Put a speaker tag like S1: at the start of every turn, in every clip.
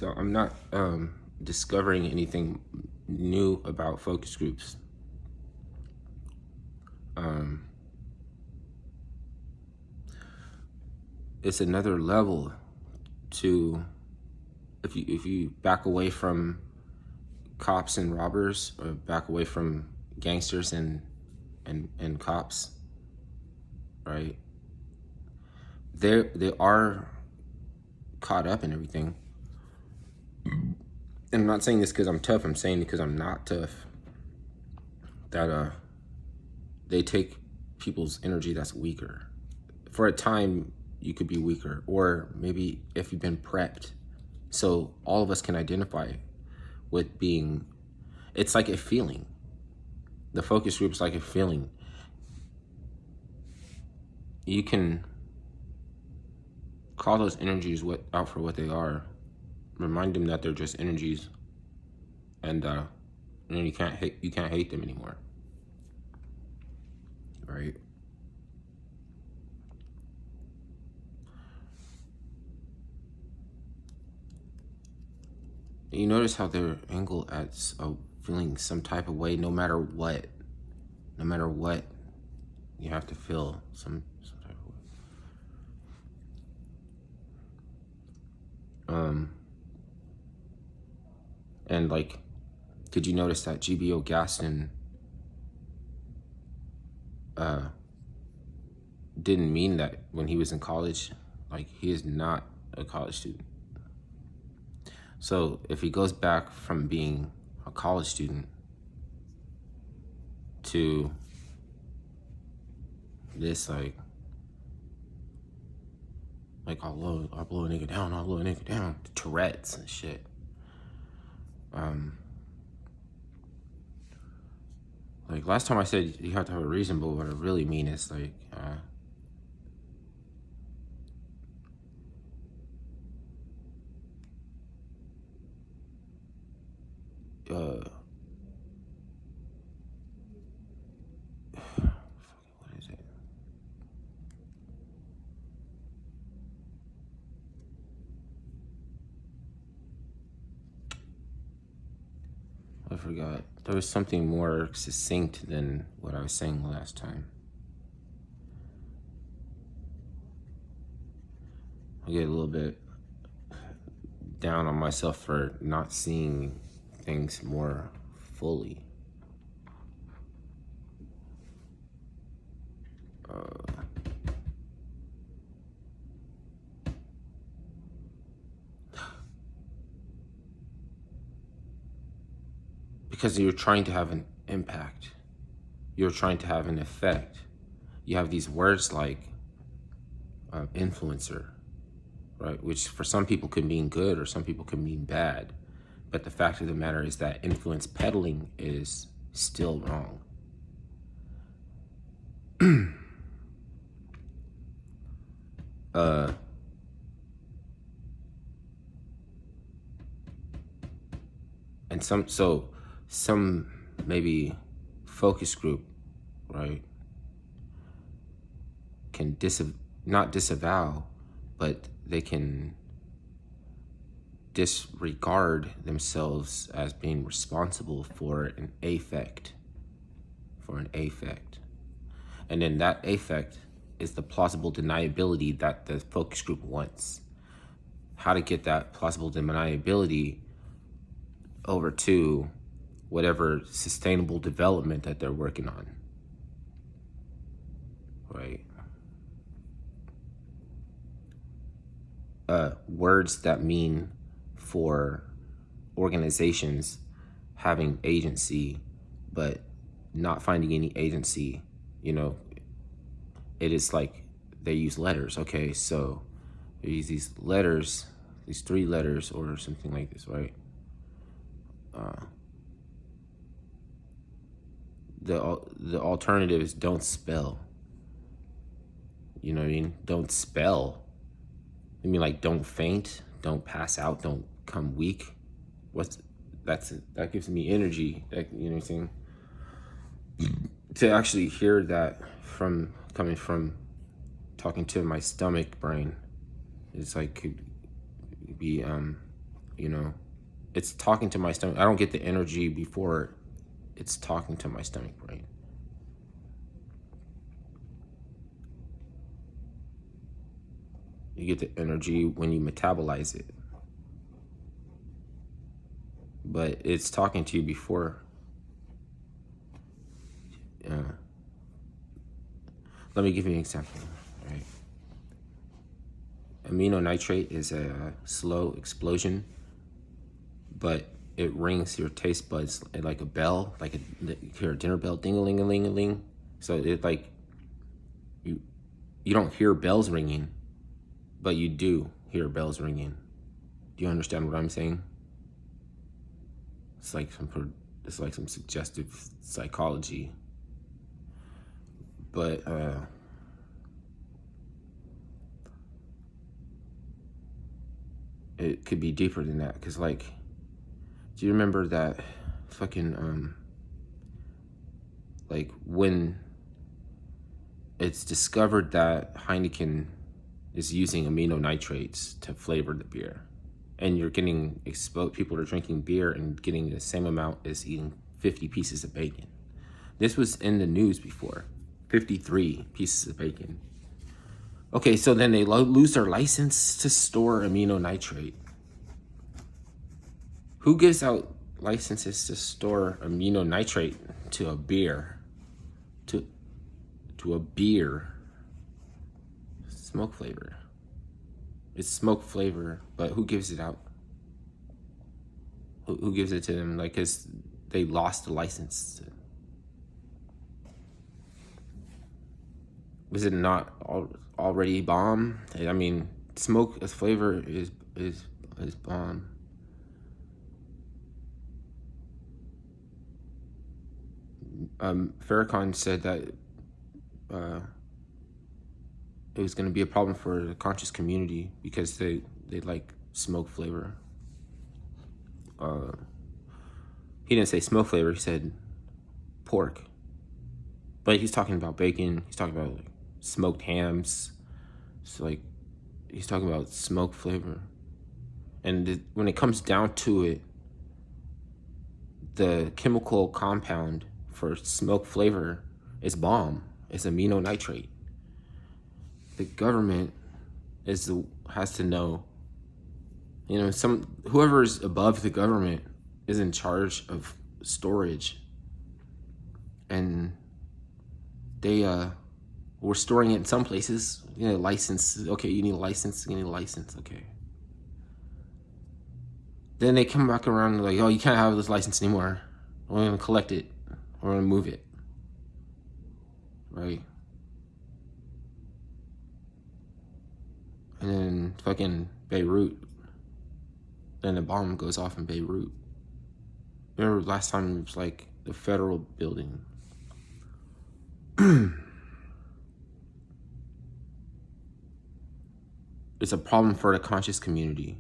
S1: So I'm not discovering anything new about focus groups. It's another level to if you back away from cops and robbers, or back away from gangsters and cops, right? They are caught up in everything. And I'm not saying this because I'm tough. I'm saying because I'm not tough. That they take people's energy that's weaker. For a time, you could be weaker, or maybe if you've been prepped. So all of us can identify with being. It's like a feeling. The focus group is like a feeling. You can call those energies out for what they are. Remind them that they're just energies, and you can't hate them anymore, right? You notice how their angle at feeling some type of way, no matter what, you have to feel some type of way. And like, did you notice that GBO Gaston didn't mean that when he was in college? Like, he is not a college student. So if he goes back from being a college student to this, like I'll blow a nigga down, Tourette's and shit. Like last time I said you have to have a reason, but what I really mean is like, what is it? I forgot. There was something more succinct than what I was saying last time. I get a little bit down on myself for not seeing things more fully. Because you're trying to have an impact. You're trying to have an effect. You have these words like influencer, right? Which for some people could mean good or some people could mean bad. But the fact of the matter is that influence peddling is still wrong. And some maybe focus group, right, can not disavow, but they can disregard themselves as being responsible for an affect. And then that affect is the plausible deniability that the focus group wants. How to get that plausible deniability over to whatever sustainable development that they're working on, right? Words that mean for organizations having agency, but not finding any agency, it is like they use letters. Okay, so they use these letters, these 3 letters or something like this, right? The alternative is don't spell. You know what I mean? Don't spell. I mean, like, don't faint, don't pass out, don't come weak. That gives me energy. You know what I'm saying? To actually hear that coming from talking to my stomach brain, it's like could be you know. It's talking to my stomach. I don't get the energy before it's talking to my stomach brain. You get the energy when you metabolize it. But it's talking to you before. Let me give you an example. Right? Amino nitrate is a slow explosion, but it rings your taste buds like a bell, like you hear a dinner bell, ding-a-ling-a-ling-a-ling. So it like, you don't hear bells ringing, but you do hear bells ringing. Do you understand what I'm saying? It's like some suggestive psychology. But it could be deeper than that. Cause like, do you remember that fucking like when it's discovered that Heineken is using amino nitrates to flavor the beer, and you're getting exposed, people are drinking beer and getting the same amount as eating 50 pieces of bacon. This was in the news before, 53 pieces of bacon. Okay, so then they lose their license to store amino nitrate. Who gives out licenses to store amino nitrate to a beer? To a beer. Smoke flavor. It's smoke flavor, but who gives it out? Who gives it to them? Like, cause they lost the license. Was it not already bomb? I mean, smoke as flavor is bomb. Farrakhan said that it was going to be a problem for the conscious community because they like smoke flavor. He didn't say smoke flavor, he said pork. But he's talking about bacon, he's talking about like smoked hams. So like, he's talking about smoke flavor. And when it comes down to it, the chemical compound for smoke flavor is bomb. It's amino nitrate. The government has to know. You know, whoever's above the government is in charge of storage, and they were storing it in some places. You know, license. Okay, you need a license. You need a license. Okay. Then they come back around and like, oh, you can't have this license anymore. We're gonna collect it. We're gonna move it. Right. And then fucking Beirut. Then the bomb goes off in Beirut. Remember last time it was like the federal building. It's a problem for the conscious community.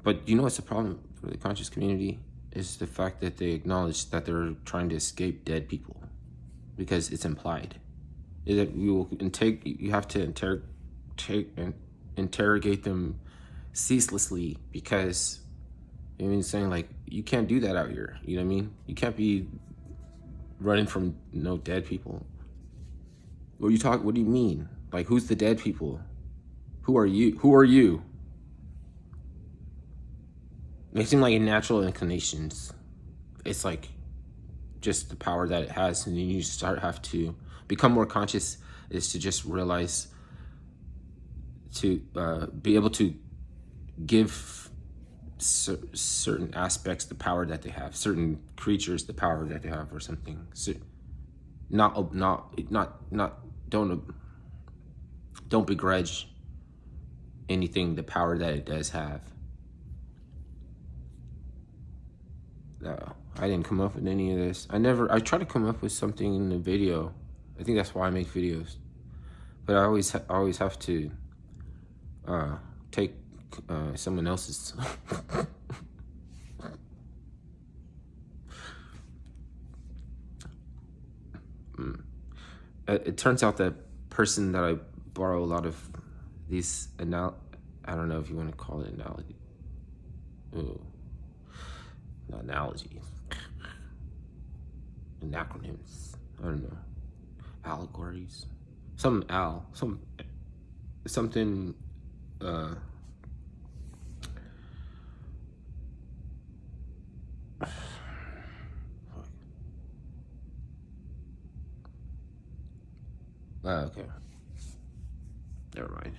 S1: But you know what's the problem for the conscious community? Is the fact that they acknowledge that they're trying to escape dead people. Because it's implied. Is that you have to interrogate them ceaselessly, because I mean, saying like, you can't do that out here. You know what I mean? You can't be running from no dead people. What do you mean? Like, who's the dead people? Who are you? Who are you? It seems like natural inclinations. It's like just the power that it has, and then you have to become more conscious. Is to just realize, to be able to give certain aspects the power that they have, certain creatures the power that they have, or something. So don't begrudge anything the power that it does have. I didn't come up with any of this. I try to come up with something in the video. I think that's why I make videos. But I always have to take someone else's. It turns out that person that I borrow a lot of these I don't know if you want to call it Ooh, analogies, acronyms. I don't know. Allegories. Something. Uh, okay. Never mind.